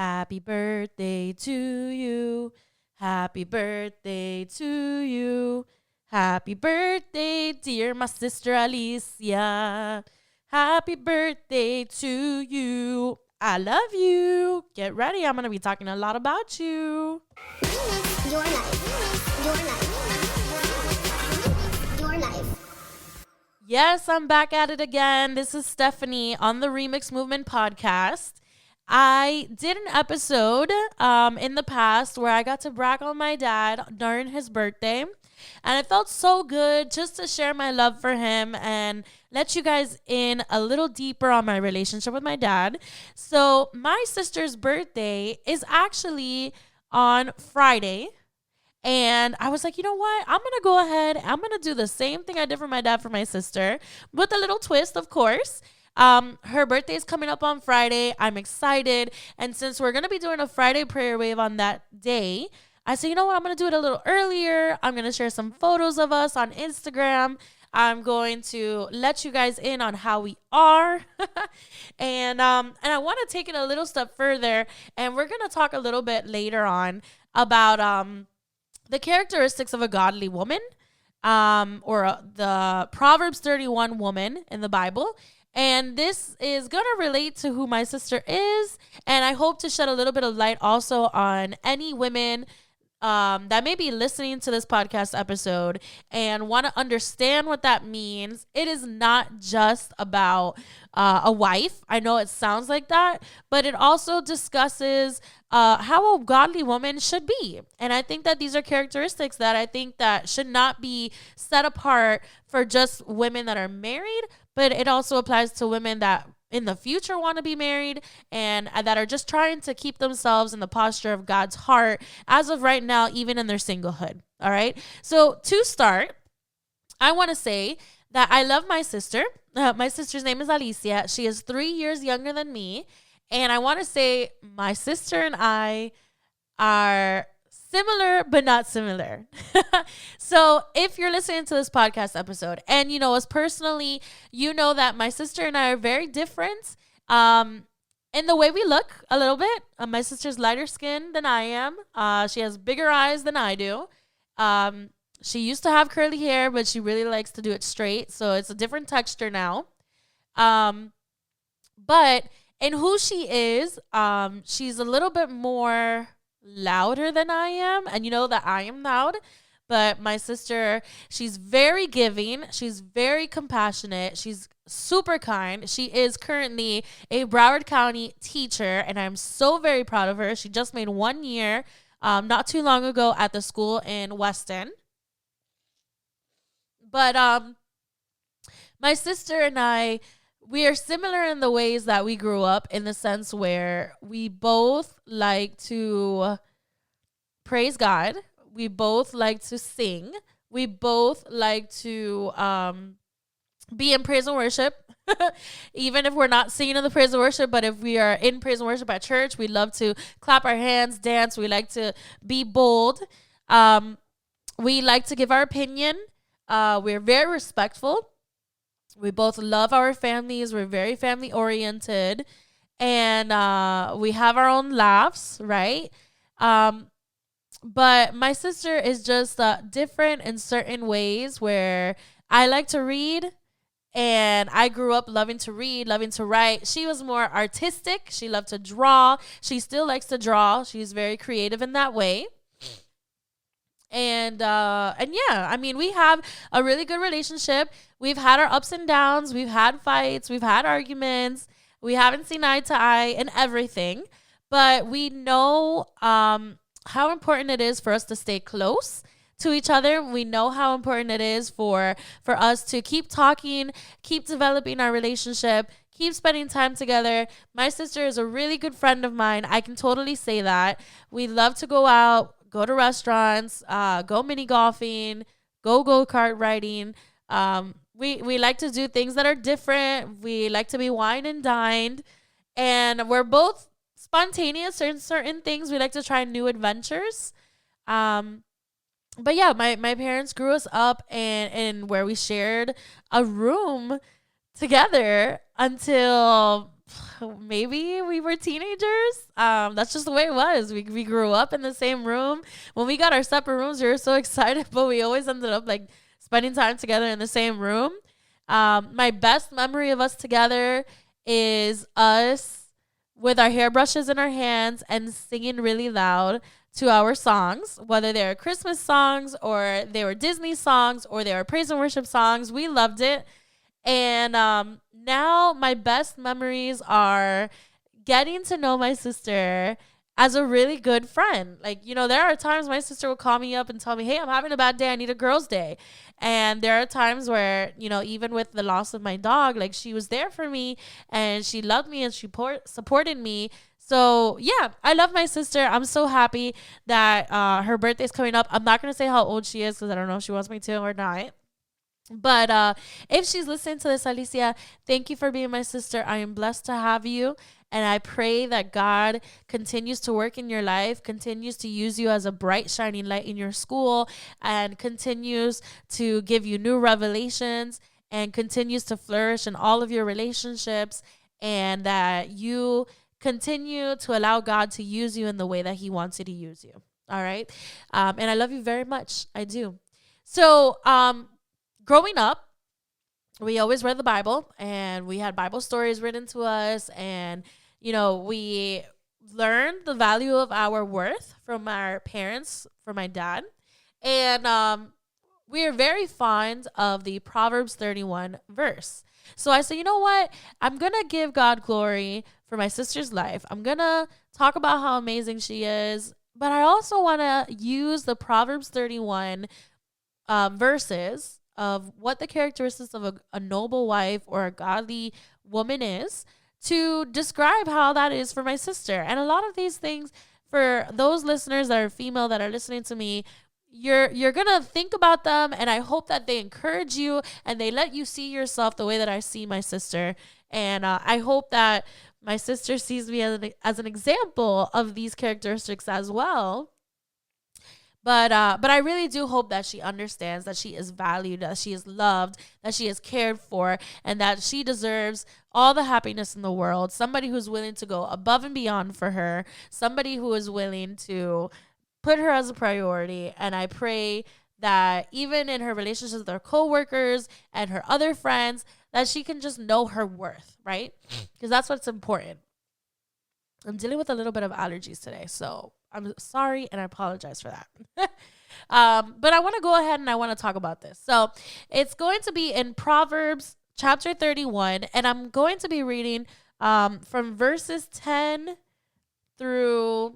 Happy birthday to you. Happy birthday to you. Happy birthday, dear my sister Alicia. Happy birthday to you. I love you. Get ready. I'm going to be talking a lot about you. Your life. Your life. Your life. Yes, I'm back at it again. This is Stephanie on the Remix Movement podcast. I did an episode in the past where I got to brag on my dad during his birthday. And it felt so good just to share my love for him and let you guys in a little deeper on my relationship with my dad. So my sister's birthday is actually on Friday. And I was like, you know what? I'm going to go ahead. I'm going to do the same thing I did for my dad for my sister with a little twist, of course. Her birthday is coming up on Friday. I'm excited. And since we're going to be doing a Friday prayer wave on that day, I said, you know what? I'm going to do it a little earlier. I'm going to share some photos of us on Instagram. I'm going to let you guys in on how we are. and I want to take it a little step further. And we're going to talk a little bit later on about the characteristics of a godly woman, or the Proverbs 31 woman in the Bible. And this is going to relate to who my sister is. And I hope to shed a little bit of light also on any women that may be listening to this podcast episode and want to understand what that means. It is not just about a wife. I know it sounds like that, but it also discusses how a godly woman should be. And I think that these are characteristics that I think that should not be set apart for just women that are married, but it also applies to women that in the future want to be married and that are just trying to keep themselves in the posture of God's heart as of right now, even in their singlehood. All right. So to start, I want to say that I love my sister. My sister's name is Alicia. She is 3 years younger than me. And I want to say my sister and I are similar, but not similar. So if you're listening to this podcast episode and you know us personally, you know that my sister and I are very different in the way we look a little bit. My sister's lighter skinned than I am. She has bigger eyes than I do. She used to have curly hair, but she really likes to do it straight. So it's a different texture now. But in who she is, she's a little bit more louder than I am, and you know that I am loud, but my sister, she's very giving, she's very compassionate, she's super kind. She is currently a Broward County teacher, and I'm so very proud of her. She just made 1 year not too long ago at the school in Weston. But my sister and I, we are similar in the ways that we grew up, in the sense where we both like to praise God. We both like to sing. We both like to be in praise and worship. Even if we're not singing in the praise and worship, but if we are in praise and worship at church, we love to clap our hands, dance. We like to be bold. We like to give our opinion. We're very respectful. We both love our families. We're very family oriented, and we have our own laughs, right? But my sister is just different in certain ways, where I like to read, and I grew up loving to read, loving to write. She was more artistic. She loved to draw. She still likes to draw. She's very creative in that way. And yeah, I mean, we have a really good relationship. We've had our ups and downs. We've had fights. We've had arguments. We haven't seen eye to eye in everything, but we know how important it is for us to stay close to each other. We know how important it is for us to keep talking, keep developing our relationship, keep spending time together. My sister is a really good friend of mine. I can totally say that. We love to go out, go to restaurants, go mini golfing, go-kart riding. We like to do things that are different. We like to be wine and dined. And we're both spontaneous in certain things. We like to try new adventures. But yeah, my parents grew us up in where we shared a room together until maybe we were teenagers. That's just the way it was. We grew up in the same room. When we got our separate rooms, we were so excited, but we always ended up like spending time together in the same room. My best memory of us together is us with our hairbrushes in our hands and singing really loud to our songs, whether they were Christmas songs or they were Disney songs or they were praise and worship songs. We loved it. And now my best memories are getting to know my sister as a really good friend. Like, you know, there are times my sister will call me up and tell me, hey, I'm having a bad day. I need a girl's day. And there are times where, you know, even with the loss of my dog, like she was there for me and she loved me and she supported me. So, yeah, I love my sister. I'm so happy that her birthday's coming up. I'm not going to say how old she is because I don't know if she wants me to or not. But if she's listening to this, Alicia, thank you for being my sister. I am blessed to have you. And I pray that God continues to work in your life, continues to use you as a bright, shining light in your school, and continues to give you new revelations and continues to flourish in all of your relationships, and that you continue to allow God to use you in the way that he wants you to use you. All right. And I love you very much. I do. So, growing up, we always read the Bible and we had Bible stories written to us, and, you know, we learned the value of our worth from our parents, from my dad. And we are very fond of the Proverbs 31 verse. So I said, you know what? I'm going to give God glory for my sister's life. I'm going to talk about how amazing she is, but I also want to use the Proverbs 31 verses of what the characteristics of a noble wife or a godly woman is, to describe how that is for my sister. And a lot of these things, for those listeners that are female that are listening to me, you're gonna think about them, and I hope that they encourage you and they let you see yourself the way that I see my sister. And I hope that my sister sees me as an example of these characteristics as well. But I really do hope that she understands that she is valued, that she is loved, that she is cared for, and that she deserves all the happiness in the world. Somebody who's willing to go above and beyond for her, somebody who is willing to put her as a priority. And I pray that even in her relationships with her coworkers and her other friends, that she can just know her worth, right? Because that's what's important. I'm dealing with a little bit of allergies today, so I'm sorry and I apologize for that. But I want to go ahead and I want to talk about this. So it's going to be in Proverbs chapter 31, and I'm going to be reading from verses 10 through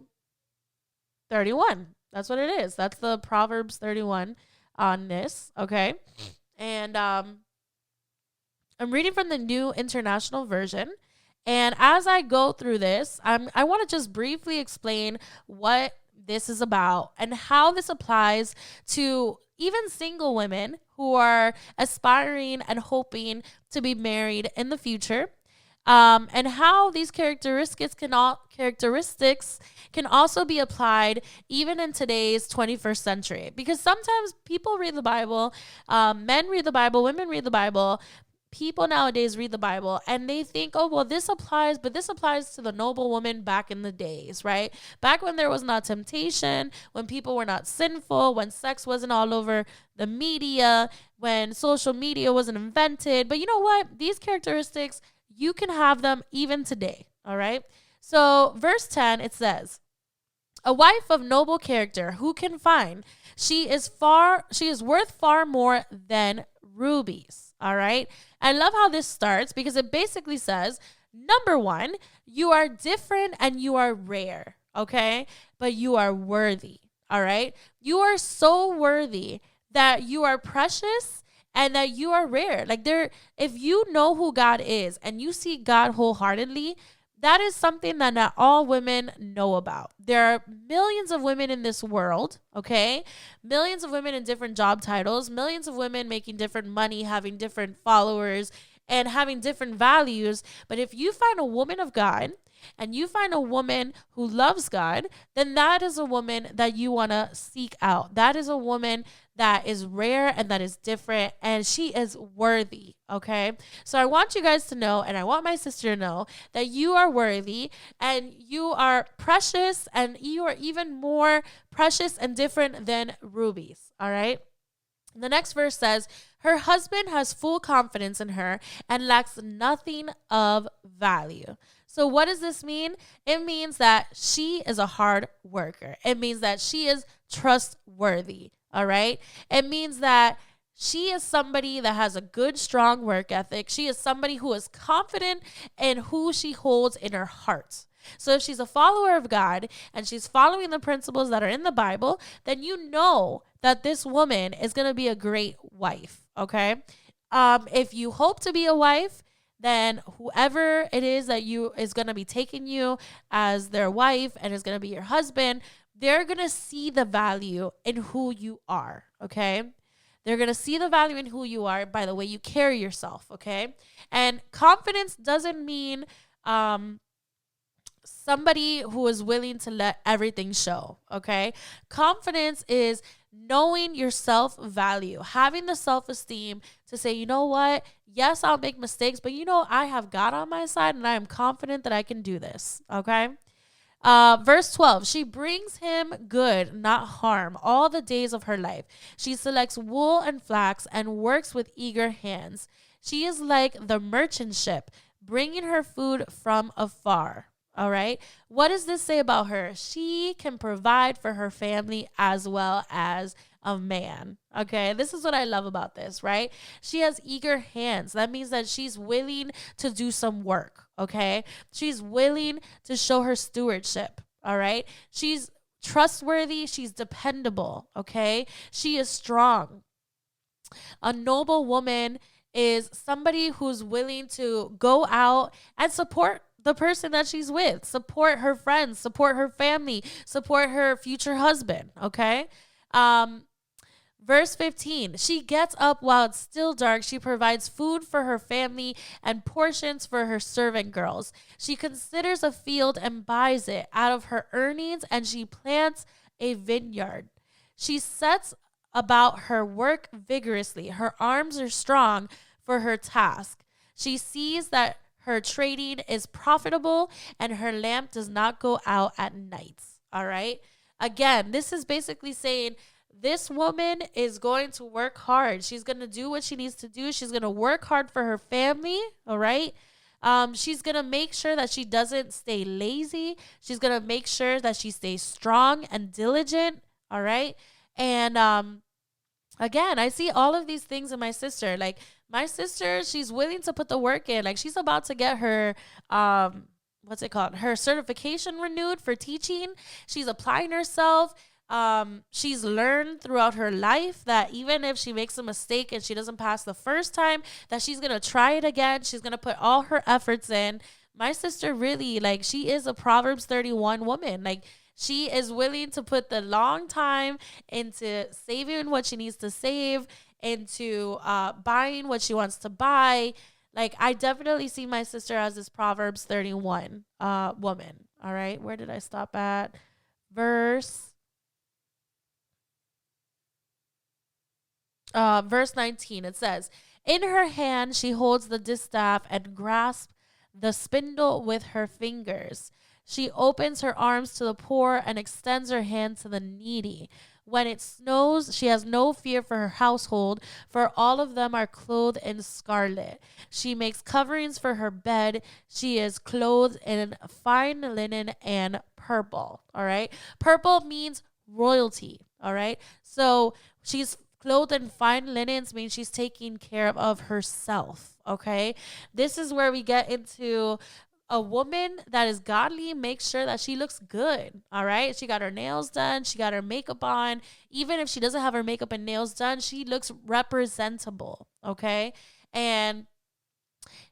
31. That's what it is. That's the Proverbs 31 on this, okay? And I'm reading from the New International Version. And as I go through this, I want to just briefly explain what this is about and how this applies to even single women who are aspiring and hoping to be married in the future, and how these characteristics can also be applied even in today's 21st century. Because sometimes people read the Bible, men read the Bible, women read the Bible. People nowadays read the Bible and they think, oh, well, this applies, but this applies to the noble woman back in the days, right? Back when there was not temptation, when people were not sinful, when sex wasn't all over the media, when social media wasn't invented. But you know what? These characteristics, you can have them even today, all right? So verse 10, it says, a wife of noble character, who can find? She is worth far more than rubies. All right. I love how this starts because it basically says, number one, you are different and you are rare. Okay. But you are worthy. All right. You are so worthy that you are precious and that you are rare. Like if you know who God is and you seek God wholeheartedly, that is something that not all women know about. There are millions of women in this world, okay? Millions of women in different job titles, millions of women making different money, having different followers, and having different values. But if you find a woman of God and you find a woman who loves God, then that is a woman that you want to seek out. That is a woman that is rare and that is different, and she is worthy, okay? So I want you guys to know, and I want my sister to know, that you are worthy and you are precious, and you are even more precious and different than rubies, all right? The next verse says, her husband has full confidence in her and lacks nothing of value. So what does this mean? It means that she is a hard worker. It means that she is trustworthy. All right. It means that she is somebody that has a good, strong work ethic. She is somebody who is confident in who she holds in her heart. So if she's a follower of God and she's following the principles that are in the Bible, then you know that this woman is going to be a great wife. Okay. If you hope to be a wife, then whoever it is that you is going to be taking you as their wife and is going to be your husband, they're going to see the value in who you are, okay? They're going to see the value in who you are by the way you carry yourself, okay? And confidence doesn't mean somebody who is willing to let everything show, okay? Confidence is knowing your self-value, having the self-esteem to say, you know what? Yes, I'll make mistakes, but you know, I have God on my side and I am confident that I can do this, okay? Verse 12, she brings him good, not harm, all the days of her life. She selects wool and flax and works with eager hands. She is like the merchant ship, bringing her food from afar. All right. What does this say about her? She can provide for her family as well as a man. Okay. This is what I love about this, right? She has eager hands. That means that she's willing to do some work. Okay. She's willing to show her stewardship. All right. She's trustworthy. She's dependable. Okay. She is strong. A noble woman is somebody who's willing to go out and support the person that she's with, support her friends, support her family, support her future husband, okay? Verse 15, she gets up while it's still dark. She provides food for her family and portions for her servant girls. She considers a field and buys it out of her earnings, and she plants a vineyard. She sets about her work vigorously. Her arms are strong for her task. She sees that her trading is profitable and her lamp does not go out at nights. All right. Again, this is basically saying this woman is going to work hard. She's going to do what she needs to do. She's going to work hard for her family. All right. She's going to make sure that she doesn't stay lazy. She's going to make sure that she stays strong and diligent. All right. And again, I see all of these things in my sister. Like, my sister, she's willing to put the work in. Like, she's about to get her, what's it called? Her certification renewed for teaching. She's applying herself. She's learned throughout her life that even if she makes a mistake and she doesn't pass the first time, that she's going to try it again. She's going to put all her efforts in. My sister really, like, she is a Proverbs 31 woman. Like, she is willing to put the long time into saving what she needs to save, into buying what she wants to buy. Like, I definitely see my sister as this Proverbs 31 woman. All right. Where did I stop at? Verse 19. It says, in her hand she holds the distaff and grasps the spindle with her fingers. She opens her arms to the poor and extends her hand to the needy. When it snows, she has no fear for her household, for all of them are clothed in scarlet. She makes coverings for her bed. She is clothed in fine linen and purple. All right. Purple means royalty. All right. So she's clothed in fine linens, means she's taking care of herself. Okay. This is where we get into a woman that is godly. Makes sure that she looks good. All right. She got her nails done. She got her makeup on. Even if she doesn't have her makeup and nails done, she looks representable. Okay. And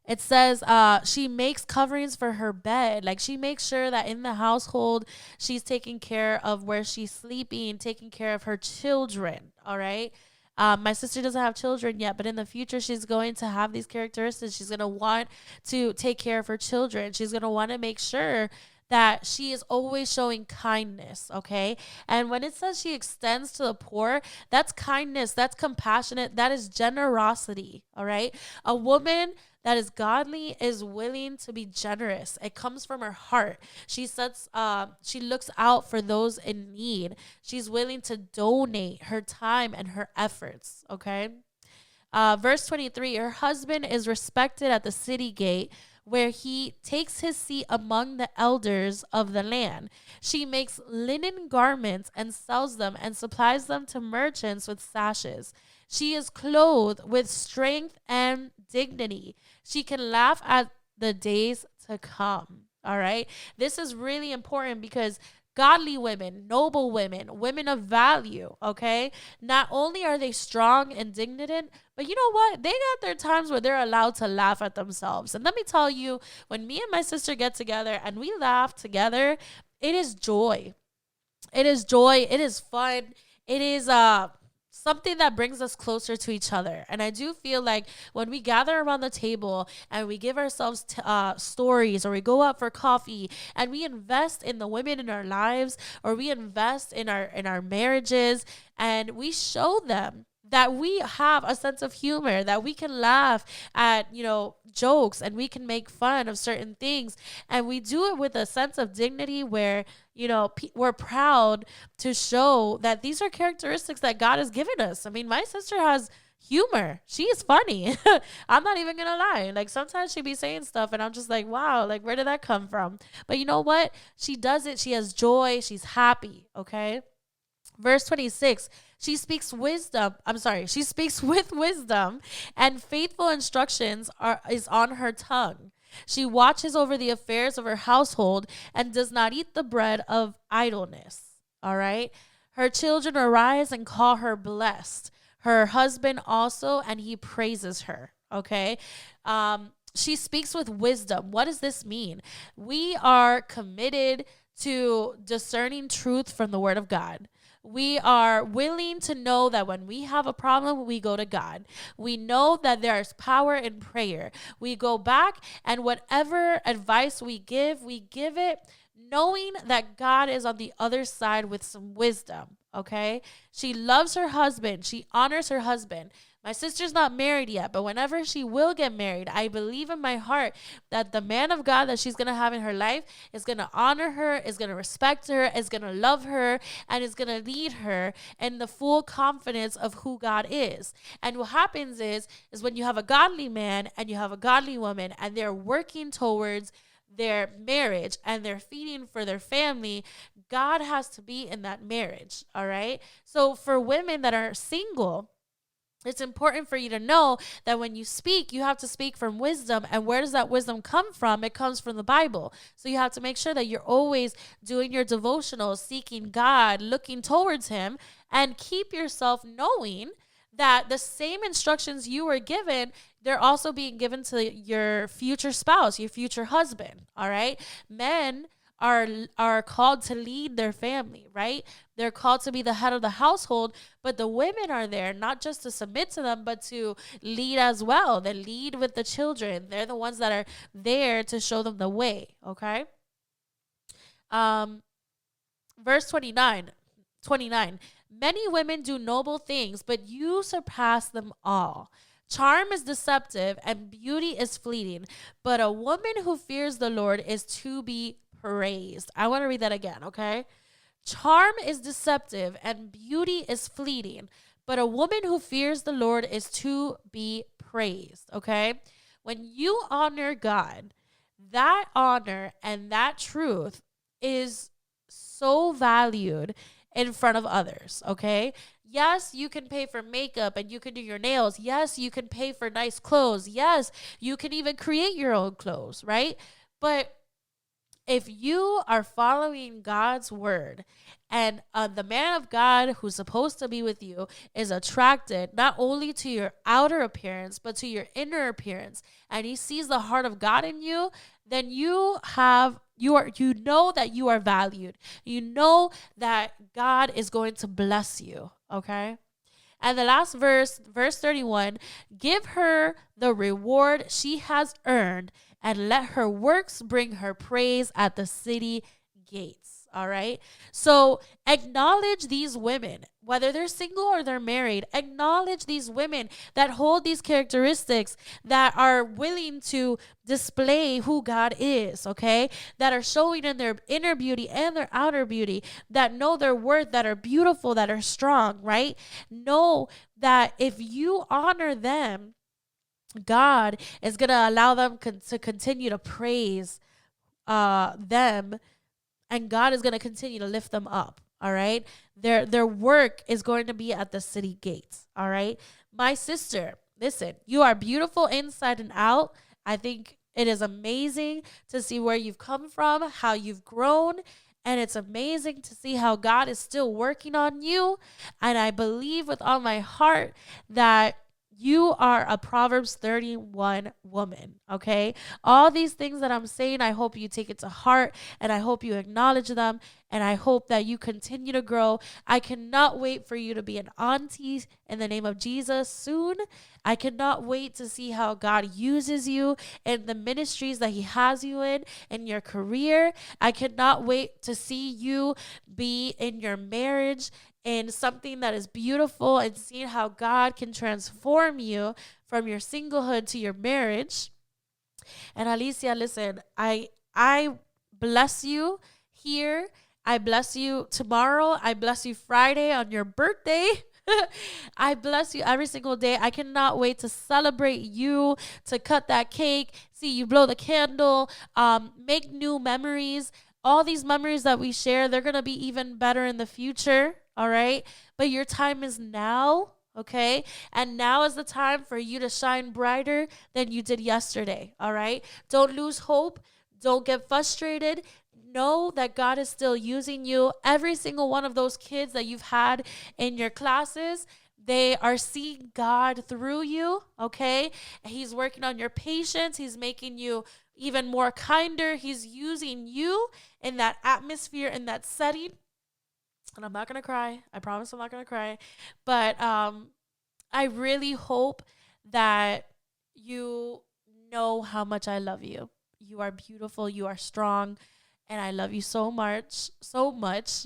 it says she makes coverings for her bed. Like, she makes sure that in the household, she's taking care of where she's sleeping, taking care of her children. All right. My sister doesn't have children yet, but in the future, she's going to have these characteristics. She's going to want to take care of her children. She's going to want to make sure that she is always showing kindness, okay? And when it says she extends to the poor, that's kindness, that's compassionate, that is generosity, all right? A woman that is godly is willing to be generous. It comes from her heart. She looks out for those in need. She's willing to donate her time and her efforts, okay? Verse 23, her husband is respected at the city gate, where he takes his seat among the elders of the land. She makes linen garments and sells them and supplies them to merchants with sashes. She is clothed with strength and dignity. She can laugh at the days to come. All right. This is really important because godly women, noble women, women of value, okay? Not only are they strong and dignified, but you know what? They got their times where they're allowed to laugh at themselves. And let me tell you, when me and my sister get together and we laugh together, it is joy. It is joy. It is fun. It is something that brings us closer to each other. And I do feel like when we gather around the table and we give ourselves stories, or we go out for coffee and we invest in the women in our lives, or we invest in our marriages, and we show them that we have a sense of humor, that we can laugh at, jokes, and we can make fun of certain things. And we do it with a sense of dignity where, we're proud to show that these are characteristics that God has given us. I mean, my sister has humor. She is funny. I'm not even gonna lie. Like, sometimes she be saying stuff and I'm just like, wow, like, where did that come from? But you know what? She does it. She has joy. She's happy. Okay. Verse 26, she speaks with wisdom, and faithful instructions is on her tongue. She watches over the affairs of her household and does not eat the bread of idleness. All right. Her children arise and call her blessed. Her husband also, and he praises her. Okay. She speaks with wisdom. What does this mean? We are committed to discerning truth from the word of God. We are willing to know that when we have a problem, we go to God. We know that there's power in prayer. We go back, and whatever advice we give it knowing that God is on the other side with some wisdom, okay? She loves her husband. She honors her husband. My sister's not married yet, but whenever she will get married, I believe in my heart that the man of God that she's going to have in her life is going to honor her, is going to respect her, is going to love her, and is going to lead her in the full confidence of who God is. And what happens is when you have a godly man and you have a godly woman and they're working towards their marriage and they're feeding for their family, God has to be in that marriage, all right? So for women that are single, it's important for you to know that when you speak, you have to speak from wisdom. And where does that wisdom come from? It comes from the Bible. So you have to make sure that you're always doing your devotionals, seeking God, looking towards him, and keep yourself knowing that the same instructions you were given, they're also being given to your future spouse, your future husband, all right? Men are called to lead their family, right? They're called to be the head of the household, but the women are there not just to submit to them, but to lead as well. They lead with the children. They're the ones that are there to show them the way, okay? Verse 29. Many women do noble things, but you surpass them all. Charm is deceptive and beauty is fleeting, but a woman who fears the Lord is to be praised. I want to read that again, okay? Charm is deceptive and beauty is fleeting, but a woman who fears the Lord is to be praised, okay? When you honor God, that honor and that truth is so valued in front of others, okay? Yes, you can pay for makeup and you can do your nails. Yes, you can pay for nice clothes. Yes, you can even create your own clothes, right? But if you are following God's word and the man of God who's supposed to be with you is attracted not only to your outer appearance, but to your inner appearance, and he sees the heart of God in you, then you know that you are valued. You know that God is going to bless you, okay? And the last verse, verse 31, give her the reward she has earned and let her works bring her praise at the city gates. All right. So acknowledge these women, whether they're single or they're married. Acknowledge these women that hold these characteristics, that are willing to display who God is, okay? That are showing in their inner beauty and their outer beauty, that know their worth, that are beautiful, that are strong, right? Know that if you honor them, God is going to allow them to continue to praise them, and God is going to continue to lift them up. All right. Their work is going to be at the city gates. All right. My sister, listen, you are beautiful inside and out. I think it is amazing to see where you've come from, how you've grown. And it's amazing to see how God is still working on you. And I believe with all my heart that you are a Proverbs 31 woman, okay? All these things that I'm saying, I hope you take it to heart, and I hope you acknowledge them, and I hope that you continue to grow. I cannot wait for you to be an auntie in the name of Jesus soon. I cannot wait to see how God uses you in the ministries that he has you in your career. I cannot wait to see you be in your marriage in something that is beautiful, and seeing how God can transform you from your singlehood to your marriage. And Alicia, listen, I bless you here. I bless you tomorrow. I bless you Friday on your birthday. I bless you every single day. I cannot wait to celebrate you, to cut that cake, see you blow the candle, make new memories. All these memories that we share, they're going to be even better in the future. All right. But your time is now. Okay. And now is the time for you to shine brighter than you did yesterday. All right. Don't lose hope. Don't get frustrated. Know that God is still using you. Every single one of those kids that you've had in your classes, they are seeing God through you. Okay. He's working on your patience. He's making you even more kinder. He's using you in that atmosphere, in that setting. And I'm not going to cry. I promise I'm not going to cry. But I really hope that you know how much I love you. You are beautiful. You are strong. And I love you so much, so much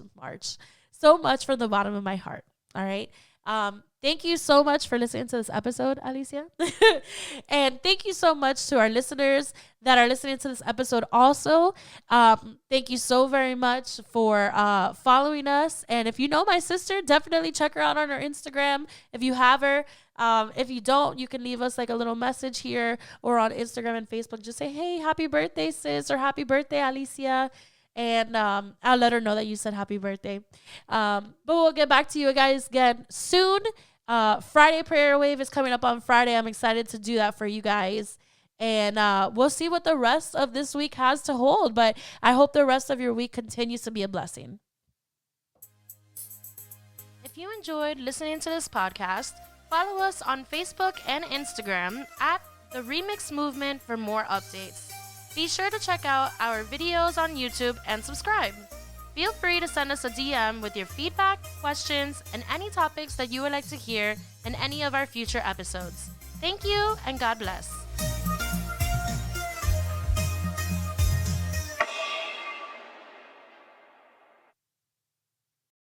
from the bottom of my heart. All right. Thank you so much for listening to this episode, Alicia. And thank you so much to our listeners that are listening to this episode also. Thank you so very much for following us. And if you know my sister, definitely check her out on her Instagram if you have her. If you don't, you can leave us like a little message here or on Instagram and Facebook. Just say, hey, happy birthday, sis, or happy birthday, Alicia. And I'll let her know that you said happy birthday. But we'll get back to you guys again soon. Friday Prayer Wave is coming up on Friday. I'm excited to do that for you guys. And we'll see what the rest of this week has to hold. But I hope the rest of your week continues to be a blessing. If you enjoyed listening to this podcast, follow us on Facebook and Instagram at The Remix Movement for more updates. Be sure to check out our videos on YouTube and subscribe. Feel free to send us a DM with your feedback, questions, and any topics that you would like to hear in any of our future episodes. Thank you, and God bless.